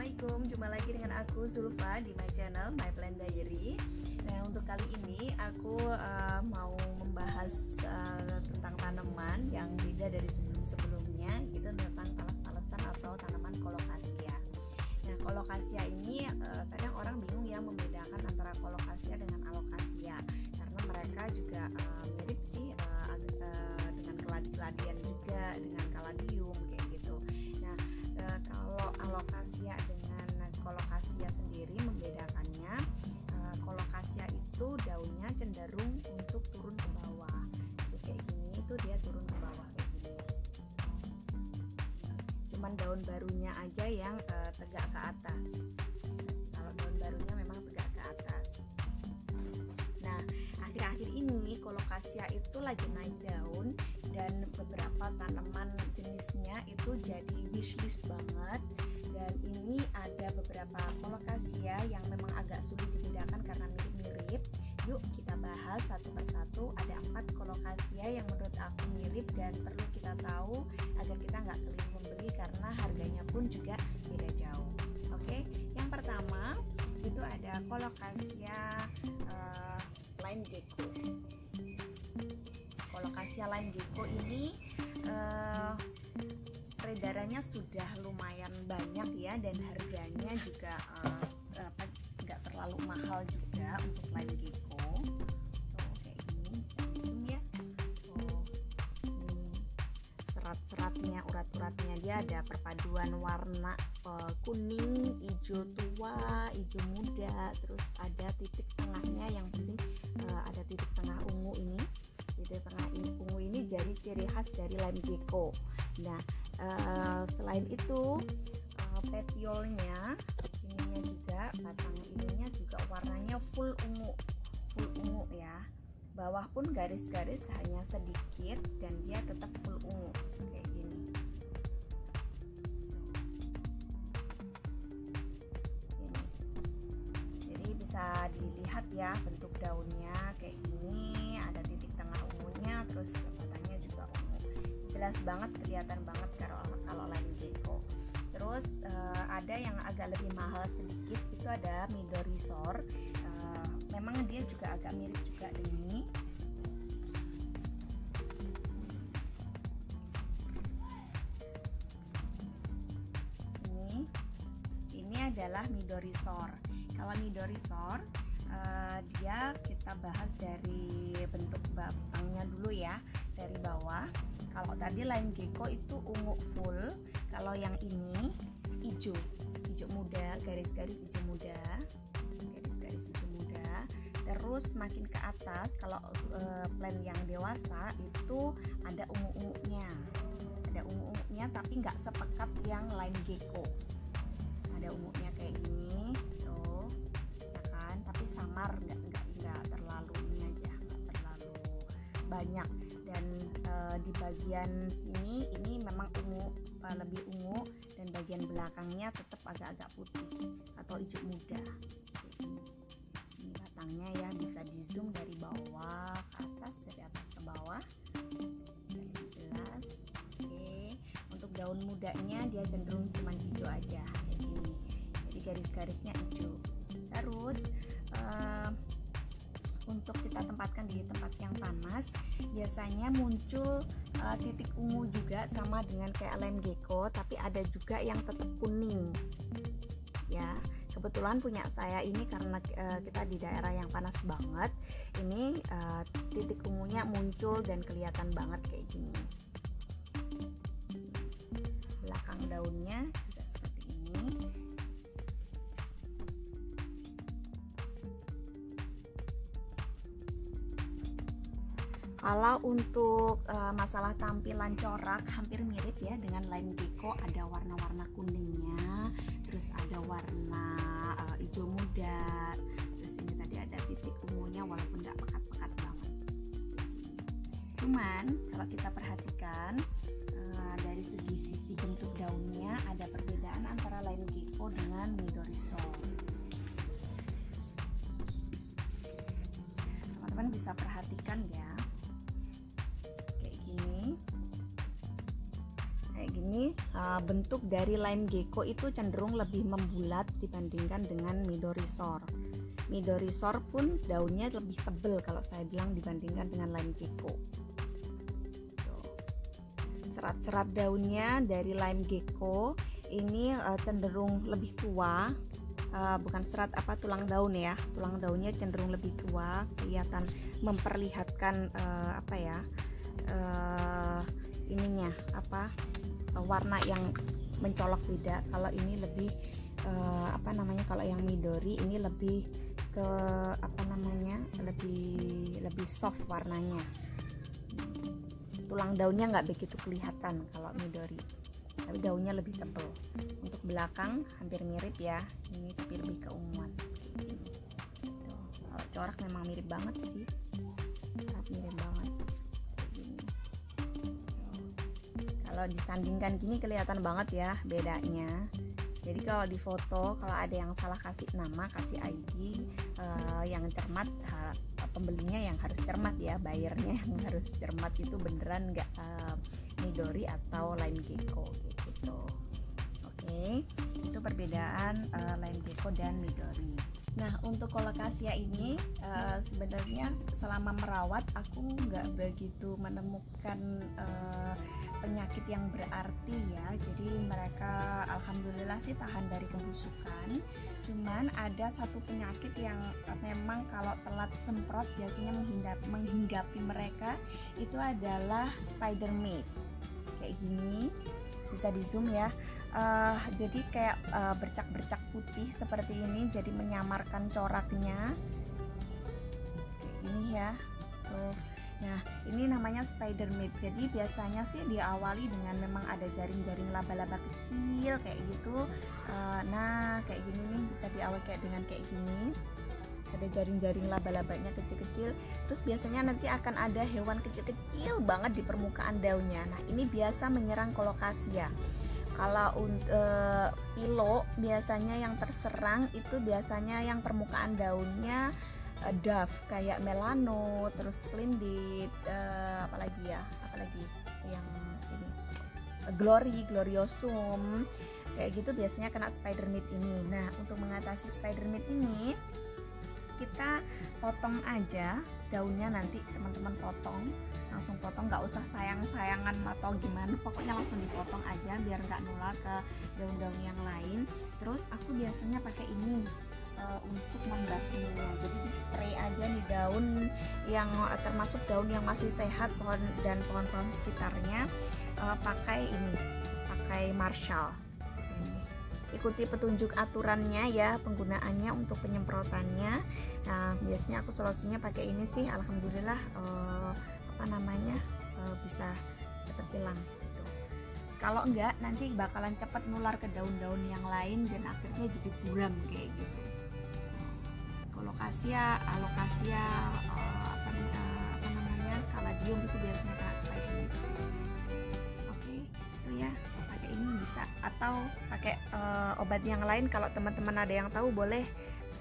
Assalamualaikum, jumpa lagi dengan aku Zulfa di my channel My Plant Diary. Nah, untuk kali ini aku mau membahas tentang tanaman yang beda dari sebelum-sebelumnya, itu tentang talas-talasan atau tanaman colocasia. Nah, colocasia ini kadang orang bingung ya membedakan antara colocasia dengan alocasia, karena mereka juga mirip sih, dengan keladian juga, dengan caladium kayak gitu. Nah, kalau alocasia dengan colocasia sendiri membedakannya, colocasia itu daunnya cenderung untuk turun ke bawah. Jadi kayak gini itu dia turun ke bawah kayak gini. Cuman daun barunya aja yang tegak ke atas. Kalau daun barunya memang tegak ke atas. Nah, akhir-akhir ini colocasia itu lagi naik daun dan beberapa tanaman jenisnya itu jadi wishlist banget. Dan ini ada beberapa colocasia yang memang agak sulit dibedakan karena mirip-mirip. Yuk kita bahas satu persatu. Ada 4 colocasia yang menurut aku mirip dan perlu kita tahu agar kita nggak keliru membeli karena harganya pun juga beda jauh. Oke, yang pertama itu ada colocasia line gecko. Colocasia line gecko ini peredarannya sudah lumayan banyak ya, dan harganya juga nggak terlalu mahal juga untuk line gecko. Kayak gini bisa zoom ya. Serat-seratnya, urat-uratnya dia ada perpaduan warna kuning, hijau tua, hijau muda, terus ada titik tengahnya, yang penting ada titik tengah ungu ini. Titik tengah ungu ini jadi ciri khas dari line gecko. Nah, selain itu petiolnya ininya juga, batang ininya juga warnanya full ungu ya. Bawah pun garis-garis hanya sedikit dan dia tetap full ungu kayak gini. Jadi bisa dilihat ya bentuk daunnya kayak gini, ada titik tengah ungunya, terus batangnya juga ungu. Jelas banget, kelihatan banget kalau line gecko. Terus ada yang agak lebih mahal sedikit, itu ada Midorrhizor. Memang dia juga agak mirip juga ini. Ini adalah Midorrhizor. Kalau Midorrhizor dia kita bahas dari bentuk batangnya dulu ya, dari bawah. Kalau tadi line gecko itu ungu full, kalau yang ini hijau muda, garis-garis hijau muda, terus makin ke atas kalau plant yang dewasa itu ada ungu-ungunya, tapi nggak sepekat yang line gecko. Ada ungunya kayak gini tuh ya kan, tapi samar, nggak terlalu ini aja, nggak terlalu banyak. Dan di bagian sini ini memang ungu, lebih ungu, dan bagian belakangnya tetap agak-agak putih atau hijau muda. Ini batangnya ya, bisa di zoom dari bawah ke atas, dari atas ke bawah, lebih jelas. Oke, untuk daun mudanya dia cenderung cuma hijau aja kayak gini, jadi garis-garisnya hijau. Terus untuk kita tempatkan di tempat yang panas, biasanya muncul titik ungu juga sama dengan kayak line gecko, tapi ada juga yang tetap kuning ya. Kebetulan punya saya ini karena kita di daerah yang panas banget, ini titik ungunya muncul dan kelihatan banget kayak gini. Belakang daunnya juga seperti ini. Kalau untuk masalah tampilan corak hampir mirip ya dengan line gecko, ada warna-warna kuningnya, terus ada warna hijau muda, terus ini tadi ada titik ungunya walaupun nggak pekat-pekat banget. Cuman kalau kita perhatikan dari sisi bentuk daunnya ada perbedaan antara line gecko dengan Midorrhizor. Teman-teman bisa perhatikan ya. Kayak gini bentuk dari lime gecko itu cenderung lebih membulat dibandingkan dengan Midorrhizor. Midorrhizor pun daunnya lebih tebal kalau saya bilang dibandingkan dengan lime gecko. Serat-serat daunnya dari lime gecko ini cenderung lebih tua, bukan serat tulang daun ya, tulang daunnya cenderung lebih tua, kelihatan memperlihatkan warna yang mencolok beda. Kalau ini lebih kalau yang Midori ini lebih ke lebih soft warnanya. Tulang daunnya nggak begitu kelihatan kalau Midori, tapi daunnya lebih tebal. Untuk belakang hampir mirip ya, ini tapi lebih keunguan. Kalau corak memang mirip banget sih, mirip banget. Kalau disandingkan gini kelihatan banget ya bedanya. Jadi kalau di foto, kalau ada yang salah kasih nama, kasih ID, yang cermat, pembelinya yang harus cermat ya, buyernya yang harus cermat itu beneran nggak Midori atau lime gecko gitu. Oke, itu perbedaan lime gecko dan Midori. Nah, untuk Colocasia ini sebenarnya selama merawat aku nggak begitu menemukan penyakit yang berarti ya. Jadi mereka alhamdulillah sih tahan dari kebusukan. Cuman ada satu penyakit yang memang kalau telat semprot biasanya menghinggapi mereka, itu adalah spider mite. Kayak gini, bisa di zoom ya. Jadi kayak bercak-bercak putih seperti ini, jadi menyamarkan coraknya kayak gini ya. Nah, ini namanya spider mite. Jadi biasanya sih diawali dengan memang ada jaring-jaring laba-laba kecil kayak gitu. Nah, kayak gini nih bisa diawali dengan kayak gini. Ada jaring-jaring laba-labanya kecil-kecil. Terus biasanya nanti akan ada hewan kecil-kecil banget di permukaan daunnya. Nah, ini biasa menyerang Colocasia. Kalau pilo biasanya yang terserang itu biasanya yang permukaan daunnya dove kayak melano, terus splendid, apalagi yang ini gloriosum kayak gitu biasanya kena spider mite ini. Nah, untuk mengatasi spider mite ini kita potong aja daunnya, nanti teman-teman langsung potong, nggak usah sayang-sayangan atau gimana, pokoknya langsung dipotong aja biar nggak nular ke daun-daun yang lain. Terus aku biasanya pakai ini untuk membasminya, jadi di spray aja nih daun yang termasuk daun yang masih sehat, pohon dan pohon-pohon sekitarnya, pakai Marshall. Ikuti petunjuk aturannya ya penggunaannya untuk penyemprotannya. Nah, biasanya aku solusinya pakai ini sih, alhamdulillah bisa cepat hilang gitu. Kalau enggak nanti bakalan cepat nular ke daun-daun yang lain dan akhirnya jadi buram kayak gitu. Colocasia, alocasia, caladium itu biasanya kena spider mite. Oke, itu ya, pakai ini bisa, atau pakai obat yang lain. Kalau teman-teman ada yang tahu boleh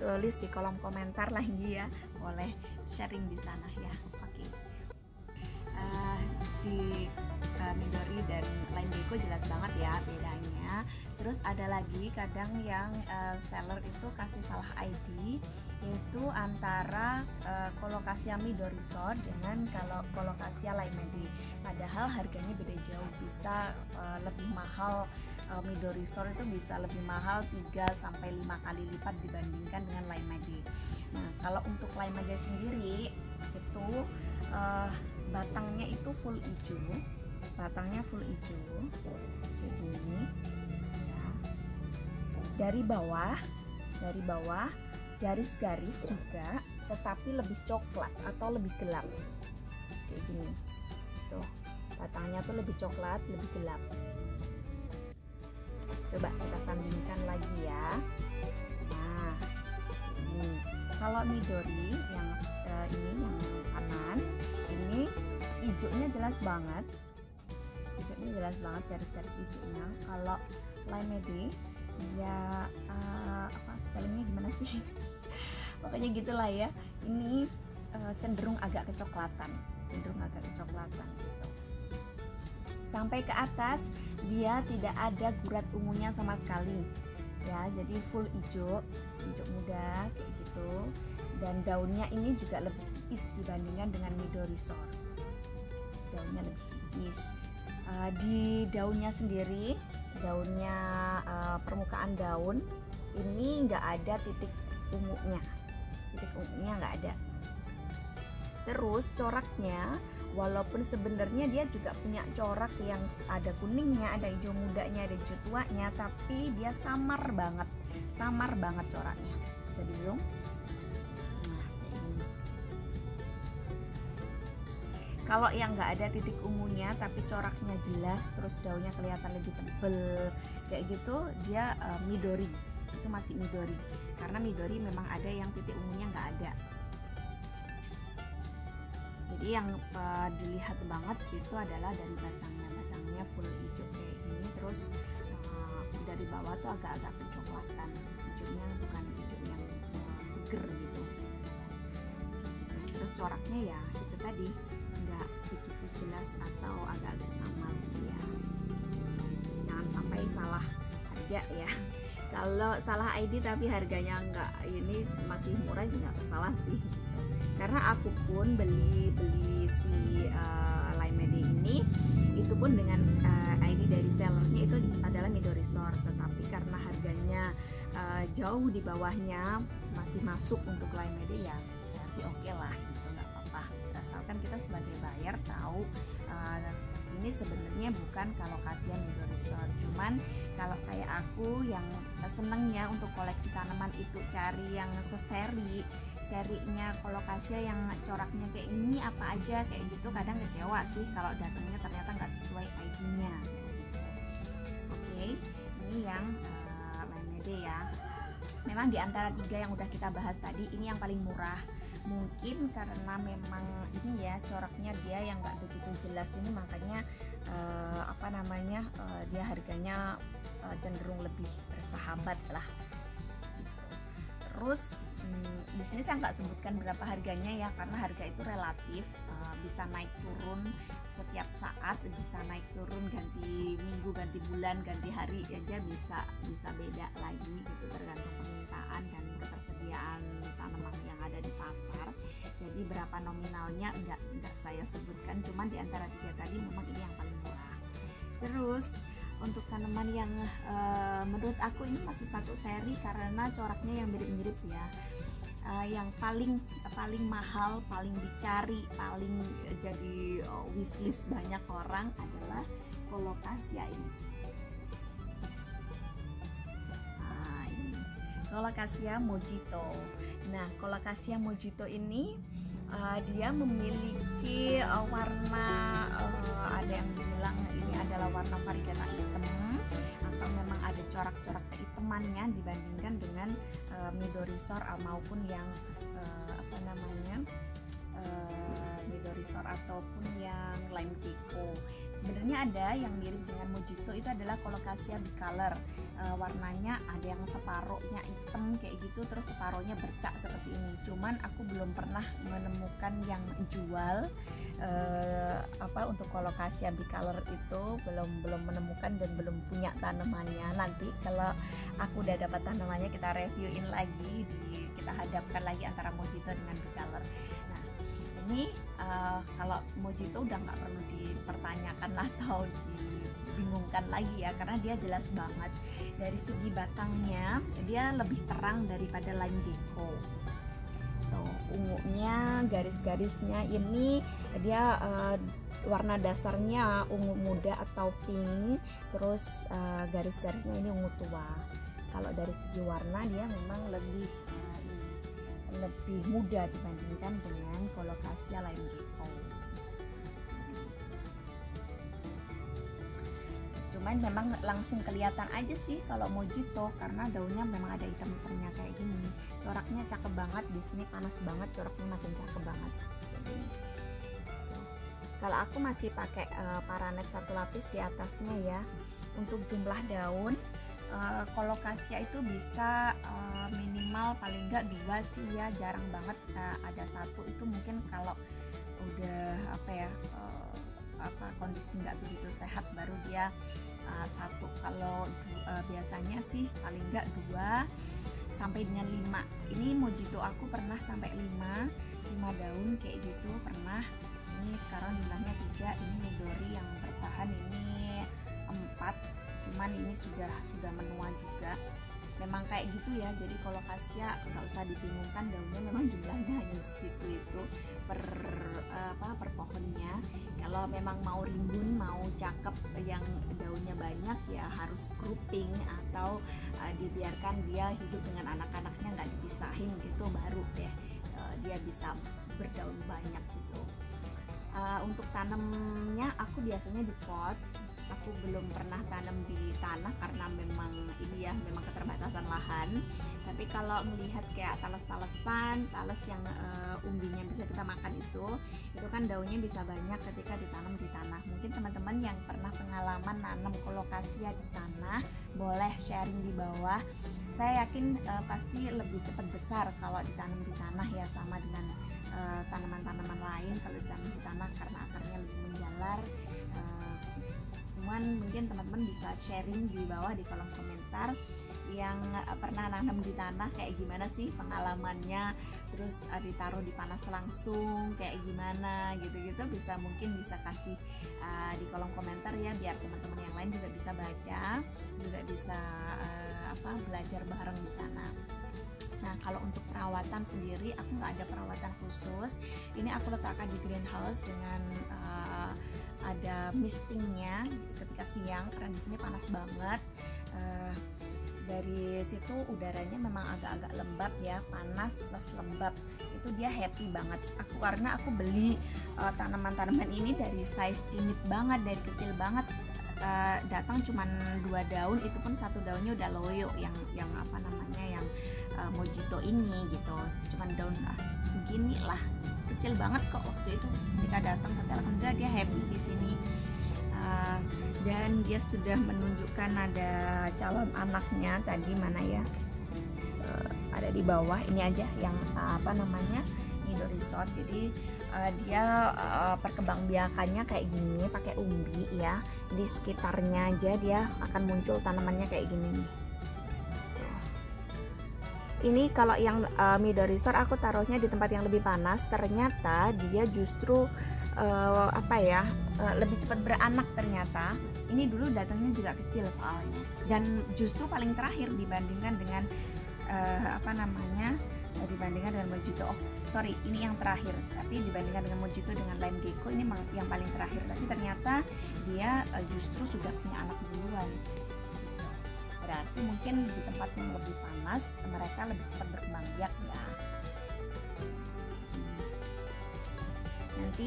tulis di kolom komentar lagi ya, boleh sharing di sana ya. Oke. Di Midori dan lime gecko jelas banget ya bedanya. Terus ada lagi kadang yang seller itu kasih salah ID, yaitu antara Colocasia midorrhizor dengan kalau Colocasia laimede. Padahal harganya beda jauh, bisa lebih mahal. Midorrhizor itu bisa lebih mahal 3-5 kali lipat dibandingkan dengan laimede. Nah, kalau untuk laimede sendiri itu batangnya itu full hijau, kayak gini ya. Dari bawah garis-garis juga, tetapi lebih coklat atau lebih gelap kayak gini tuh, batangnya tuh lebih coklat, lebih gelap. Coba kita sandingkan lagi ya. Nah, ini kalau Midori yang ini yang kanan ini hijaunya jelas banget, garis-garis hijaunya. Kalau laimede ya spellingnya gimana sih? Pokoknya gitulah ya. Ini cenderung agak kecoklatan gitu. sampai ke atas dia tidak ada gurat ungunya sama sekali ya, jadi full hijau muda kayak gitu. Dan daunnya ini juga lebih tipis dibandingkan dengan Midorrhizor, daunnya lebih tipis. Di daunnya sendiri, daunnya permukaan daun ini nggak ada titik ungunya nggak ada. Terus coraknya, walaupun sebenarnya dia juga punya corak yang ada kuningnya, ada hijau mudanya, ada hijau tuanya, tapi dia samar banget coraknya. Bisa di-zoom. Nah, kayak gini. Kalau yang nggak ada titik ungunya tapi coraknya jelas, terus daunnya kelihatan lebih tebel kayak gitu, dia Midori. Itu masih Midori. Karena Midori memang ada yang titik ungunya nggak ada. Jadi yang dilihat banget itu adalah dari batangnya full hijau kayak gini, terus dari bawah tuh agak-agak kecoklatan, hijaunya bukan hijau yang seger gitu. Terus coraknya ya itu tadi nggak begitu jelas atau agak-agak samar ya. Jangan sampai salah harga ya. Kalau salah ID tapi harganya nggak ini masih murah juga nggak masalah sih. Karena aku pun beli si Lymede ini itu pun dengan ID dari sellernya itu adalah Midorrhizor, tetapi karena harganya jauh di bawahnya masih masuk untuk Lymede ya berarti oke lah gitu, nggak apa-apa. Asalkan kita sebagai buyer tahu ini sebenarnya bukan Colocasia Midorrhizor. Cuman kalau kayak aku yang senengnya untuk koleksi tanaman itu cari yang serinya Colocasia yang coraknya kayak ini apa aja kayak gitu, kadang kecewa sih kalau datangnya ternyata nggak sesuai ID-nya. Oke, ini yang Lymede ya. Memang di antara 3 yang udah kita bahas tadi ini yang paling murah. Mungkin karena memang ini ya coraknya dia yang nggak begitu jelas ini, makanya dia harganya cenderung lebih bersahabat lah. Terus di sini saya nggak sebutkan berapa harganya ya, karena harga itu relatif, bisa naik turun setiap saat, bisa naik turun ganti minggu, ganti bulan, ganti hari aja bisa beda lagi gitu, tergantung permintaan dan ketersediaan tanaman yang ada di pasar. Jadi berapa nominalnya enggak saya sebutkan, cuman di antara 3 tadi memang ini yang paling murah. Terus untuk tanaman yang menurut aku ini masih satu seri karena coraknya yang mirip-mirip ya. Yang paling mahal, paling dicari, paling jadi wishlist banyak orang adalah Colocasia ini. Nah, ini Colocasia Mojito. Nah, Colocasia Mojito ini dia memiliki warna, ada yang bilang ini adalah warna varigata hitam, atau memang ada corak-corak kehitamannya dibandingkan dengan Midorrhizor maupun yang Midorrhizor ataupun yang Lime Gecko. Sebenarnya ada yang mirip dengan Mojito, itu adalah Colocasia bicolor. Warnanya ada yang separohnya hitam kayak gitu, terus separohnya bercak seperti ini. Cuman aku belum pernah menemukan yang jual untuk Colocasia bicolor itu, belum menemukan dan belum punya tanamannya. Nanti kalau aku udah dapat tanamannya kita reviewin lagi, kita hadapkan lagi antara Mojito dengan bicolor. Nah, ini kalau Mojito udah nggak perlu dipertanyakan atau dibingungkan lagi ya, karena dia jelas banget dari segi batangnya dia lebih terang daripada Lime Gecko. Tuh, ungunya, garis-garisnya ini dia warna dasarnya ungu muda atau pink, terus garis-garisnya ini ungu tua. Kalau dari segi warna dia memang lebih muda dibandingkan dengan Colocasia Lime Gecko. Cuman memang langsung kelihatan aja sih kalau Mojito, karena daunnya memang ada hitam-hitamnya kayak gini. Coraknya cakep banget, di sini panas banget, coraknya makin cakep banget. Kalau aku masih pakai paranet 1 lapis di atasnya ya. Untuk jumlah daun, Colocasia itu bisa minimal paling enggak 2 sih ya, jarang banget ada 1. Itu mungkin kalau udah kondisi nggak begitu sehat baru dia satu. Kalau biasanya sih paling nggak 2 sampai dengan 5. Ini mojito aku pernah sampai 5 daun kayak gitu pernah. Ini sekarang jumlahnya 3. Ini Midori yang bertahan ini 4, cuman ini sudah menua juga. Memang kayak gitu ya, jadi kalau kasia nggak usah dibingungkan, daunnya memang jumlahnya hanya segitu itu per pohonnya. Kalau memang mau rimbun, mau cakep yang daunnya banyak ya harus grouping atau dibiarkan dia hidup dengan anak-anaknya, nggak dipisahin gitu, baru deh dia bisa berdaun banyak gitu. Untuk tanamnya aku biasanya di pot. Aku belum pernah tanam di tanah karena memang ini ya, memang keterbatasan lahan. Tapi kalau melihat kayak talas-talasan, talas yang umbinya bisa kita makan itu kan daunnya bisa banyak ketika ditanam di tanah. Mungkin teman-teman yang pernah pengalaman nanam kolokasia di tanah boleh sharing di bawah. Saya yakin pasti lebih cepat besar kalau ditanam di tanah ya, sama dengan tanaman-tanaman lain kalau ditanam di tanah karena akarnya lebih menjalar. Cuman mungkin teman-teman bisa sharing di bawah di kolom komentar yang pernah nanam di tanah kayak gimana sih pengalamannya, terus ditaruh di panas langsung kayak gimana gitu-gitu, mungkin bisa kasih di kolom komentar ya, biar teman-teman yang lain juga bisa baca, juga bisa belajar bareng di sana. Nah, kalau untuk perawatan sendiri aku nggak ada perawatan khusus. Ini aku letakkan di greenhouse dengan ada mistingnya ketika siang karena di sini panas banget. Dari situ udaranya memang agak-agak lembab ya, panas plus lembab. Itu dia happy banget. Karena aku beli tanaman-tanaman ini dari size cimit banget, dari kecil banget. Datang cuman 2 daun, itu pun 1 daunnya udah loyo yang mojito ini gitu. Cuman daun segini lah, kecil banget kok waktu itu ketika datang. Tapi alhamdulillah dia happy di sini. Dan dia sudah menunjukkan ada calon anaknya tadi, mana ya, ada di bawah ini aja yang Midori Resort. Jadi dia perkembangbiakannya kayak gini pakai umbi ya, di sekitarnya aja dia akan muncul tanamannya kayak gini nih. Ini kalau yang Midori Resort aku taruhnya di tempat yang lebih panas, ternyata dia justru lebih cepat beranak ternyata. Ini dulu datangnya juga kecil soalnya, dan justru paling terakhir dibandingkan dengan dibandingkan dengan mojito. Ini yang terakhir, tapi dibandingkan dengan mojito dengan lime gecko ini yang paling terakhir. Tapi ternyata dia justru sudah punya anak duluan. Berarti mungkin di tempat yang lebih panas mereka lebih cepat berkembang biak ya. Nanti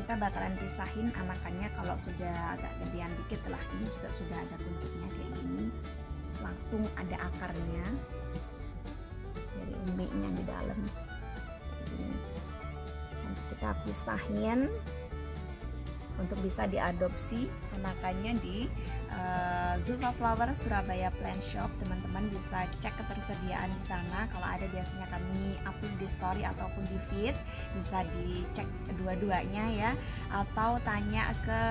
kita bakalan pisahin anakannya kalau sudah agak gedean dikit lah. Ini juga sudah ada kunjuknya kayak gini, langsung ada akarnya dari umbinya di dalam. Nanti kita pisahin untuk bisa diadopsi anakannya di Zulfa Flower Surabaya Plant Shop. Teman-teman bisa cek ketersediaan di sana. Kalau ada biasanya kami upload di story ataupun di feed, bisa dicek kedua-duanya ya, atau tanya ke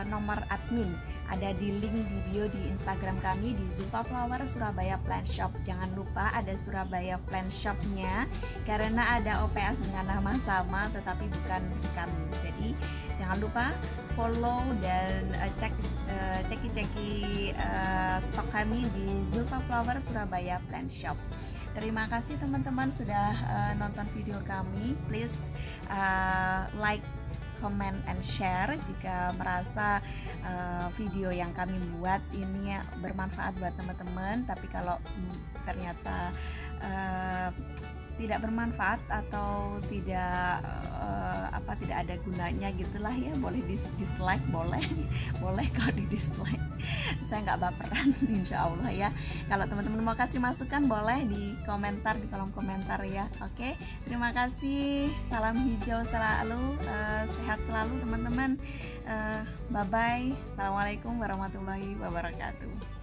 nomor admin, ada di link di bio di Instagram kami di Zulfa Flower Surabaya Plant Shop. Jangan lupa ada Surabaya Plant Shop-nya karena ada OPS dengan nama sama tetapi bukan kami. Jadi jangan lupa follow dan ceki stok kami di Zulfa Flower Surabaya Plant Shop. Terima kasih teman-teman sudah nonton video kami. Please like, comment, and share jika merasa video yang kami buat ini bermanfaat buat teman-teman. Tapi kalau ternyata tidak bermanfaat atau tidak ada gunanya gitulah ya, boleh dislike, boleh kalau di dislike, saya nggak baperan insya Allah ya. Kalau teman-teman mau kasih masukan boleh di komentar, di kolom komentar ya. Oke, terima kasih, salam hijau selalu, sehat selalu teman-teman, bye bye, assalamualaikum warahmatullahi wabarakatuh.